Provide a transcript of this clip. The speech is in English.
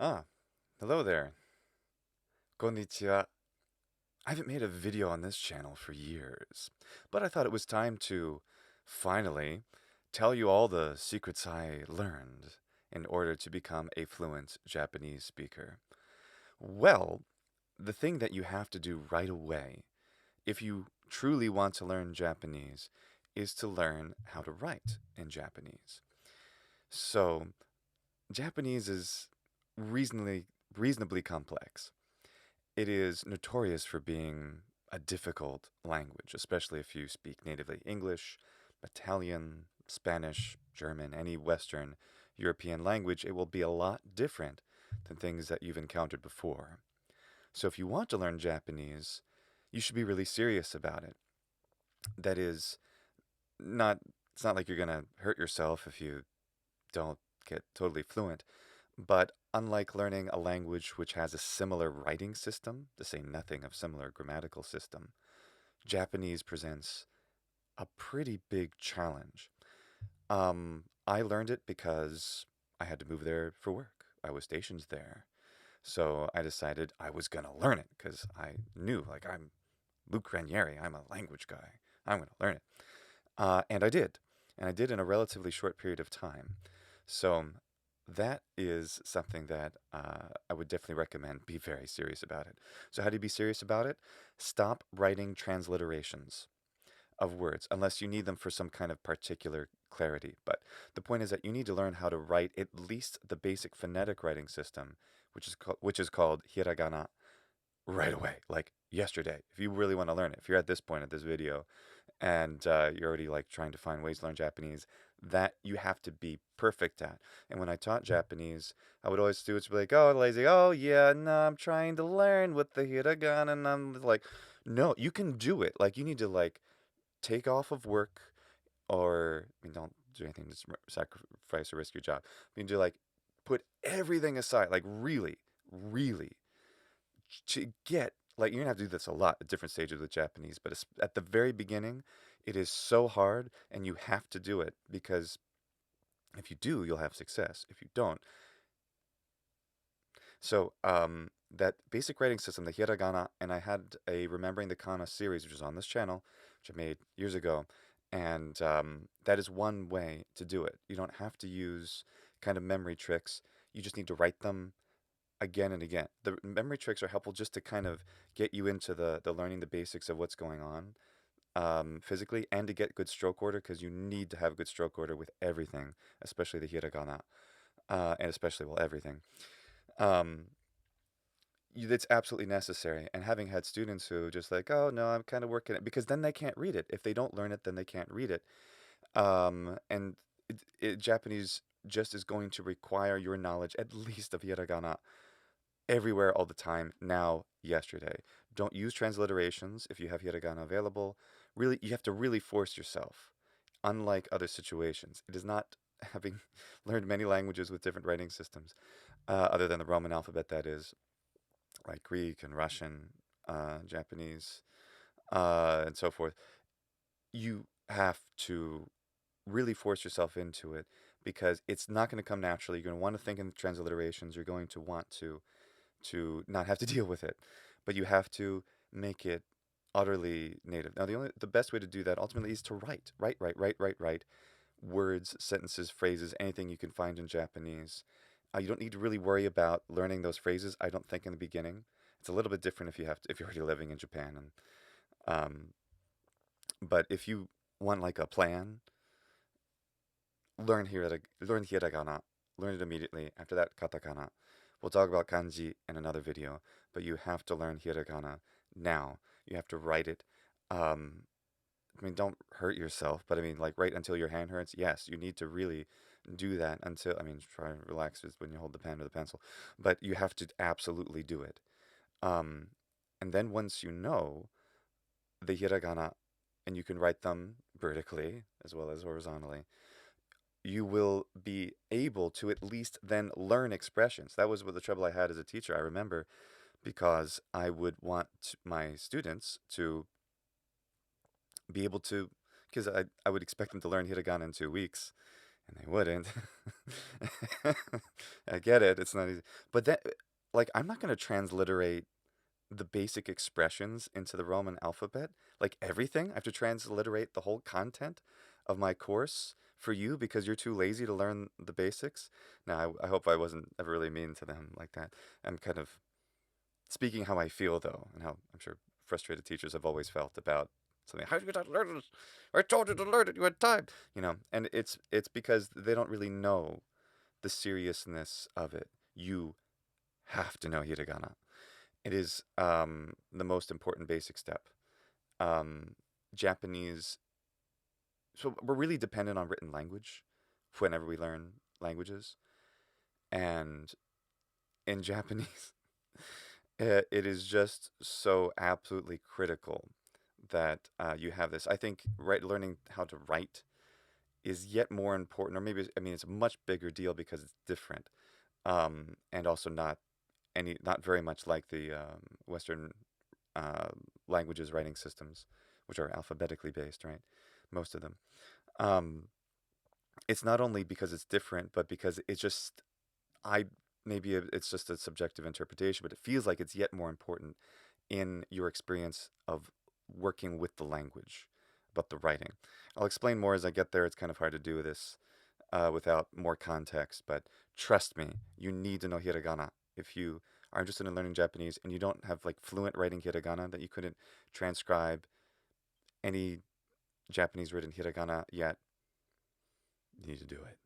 Ah, hello there. Konnichiwa. I haven't made a video on this channel for years, but I thought it was time to finally tell you all the secrets I learned in order to become a fluent Japanese speaker. Well, the thing that you have to do right away, if you truly want to learn Japanese, is to learn how to write in Japanese. So, Japanese is reasonably complex. It is notorious for being a difficult language, especially if you speak natively English, Italian, Spanish, German, any Western European language. It will be a lot different than things that you've encountered before. So if you want to learn Japanese, you should be really serious about it. That is not it's not like you're going to hurt yourself if you don't get totally fluent. But unlike learning a language which has a similar writing system, to say nothing of similar grammatical system, Japanese presents a pretty big challenge. I learned it because I had to move there for work. I was stationed there. So I decided I was going to learn it because I knew, like, I'm Luke Ranieri. I'm a language guy. I'm going to learn it. And I did. And I did in a relatively short period of time. So that is something that I would definitely recommend. Be very serious about it. So, how do you be serious about it? Stop writing transliterations of words unless you need them for some kind of particular clarity. But the point is that you need to learn how to write at least the basic phonetic writing system, which is called hiragana, right away, like yesterday. If you really want to learn it, if you're at this point of this video and you're already like trying to find ways to learn Japanese, that you have to be perfect at. And when I taught Japanese, I would always do it to be like, oh, lazy, oh yeah, no, I'm trying to learn with the hiragana, and I'm like, no, you can do it. Like you need to like take off of work, or I mean, don't do anything to sacrifice or risk your job. You need to like put everything aside, like really to get like you're gonna have to do this a lot at different stages with Japanese, but at the very beginning, it is so hard, and you have to do it because if you do, you'll have success. If you don't, so that basic writing system, the hiragana, and I had a remembering the kana series, which is on this channel, which I made years ago, and that is one way to do it. You don't have to use kind of memory tricks. You just need to write them again and again. The memory tricks are helpful just to kind of get you into the learning the basics of what's going on physically, and to get good stroke order because you need to have good stroke order with everything, especially the hiragana, and especially, well, everything. Um, it's absolutely necessary. And having had students who just like, oh no, I'm kind of working it because then they can't read it. If they don't learn it, then they can't read it. And Japanese just is going to require your knowledge at least of hiragana everywhere all the time now, yesterday. Don't use transliterations if you have hiragana available. Really, you have to really force yourself. Unlike other situations, it is not having learned many languages with different writing systems, other than the Roman alphabet, that is, like Greek and Russian, Japanese, and so forth. You have to really force yourself into it because it's not going to come naturally. You're going to want to think in transliterations. You're going to want to not have to deal with it, but you have to make it utterly native. Now, the best way to do that ultimately is to write words, sentences, phrases, anything you can find in Japanese. You don't need to really worry about learning those phrases. I don't think in the beginning. It's a little bit different if you're already living in Japan, and but if you want like a plan, learn hiragana, learn it immediately. After that, katakana. We'll talk about kanji in another video, but you have to learn hiragana now. You have to write it. Um, I mean, don't hurt yourself, but I mean, like, write until your hand hurts. Yes, you need to really do that until, I mean, try and relax is when you hold the pen or the pencil, but you have to absolutely do it. Um, and then once you know the hiragana and you can write them vertically as well as horizontally, you will be able to at least then learn expressions. That was what the trouble I had as a teacher. I remember because I would want my students to be able to, because I would expect them to learn hiragana in 2 weeks, and they wouldn't. I get it. It's not easy. But that, like, I'm not going to transliterate the basic expressions into the Roman alphabet. Like everything, I have to transliterate the whole content of my course for you because you're too lazy to learn the basics. Now, I hope I wasn't ever really mean to them like that. I'm kind of speaking how I feel, though, and how I'm sure frustrated teachers have always felt about something. How did you not learn this? I told you to learn it. You had time, And it's because they don't really know the seriousness of it. You have to know hiragana. It is the most important basic step. Um, Japanese, so we're really dependent on written language whenever we learn languages. And in Japanese, it is just so absolutely critical that you have this. I think learning how to write is yet more important, or maybe, I mean, it's a much bigger deal because it's different, and also not very much like the Western uh, languages writing systems, which are alphabetically based, right? Most of them. Um, it's not only because it's different, but because it's just I maybe it's just a subjective interpretation, but it feels like it's yet more important in your experience of working with the language, but the writing. I'll explain more as I get there. It's kind of hard to do this without more context, but trust me, you need to know hiragana. If you are interested in learning Japanese and you don't have like fluent writing hiragana that you couldn't transcribe any Japanese written hiragana yet, you need to do it.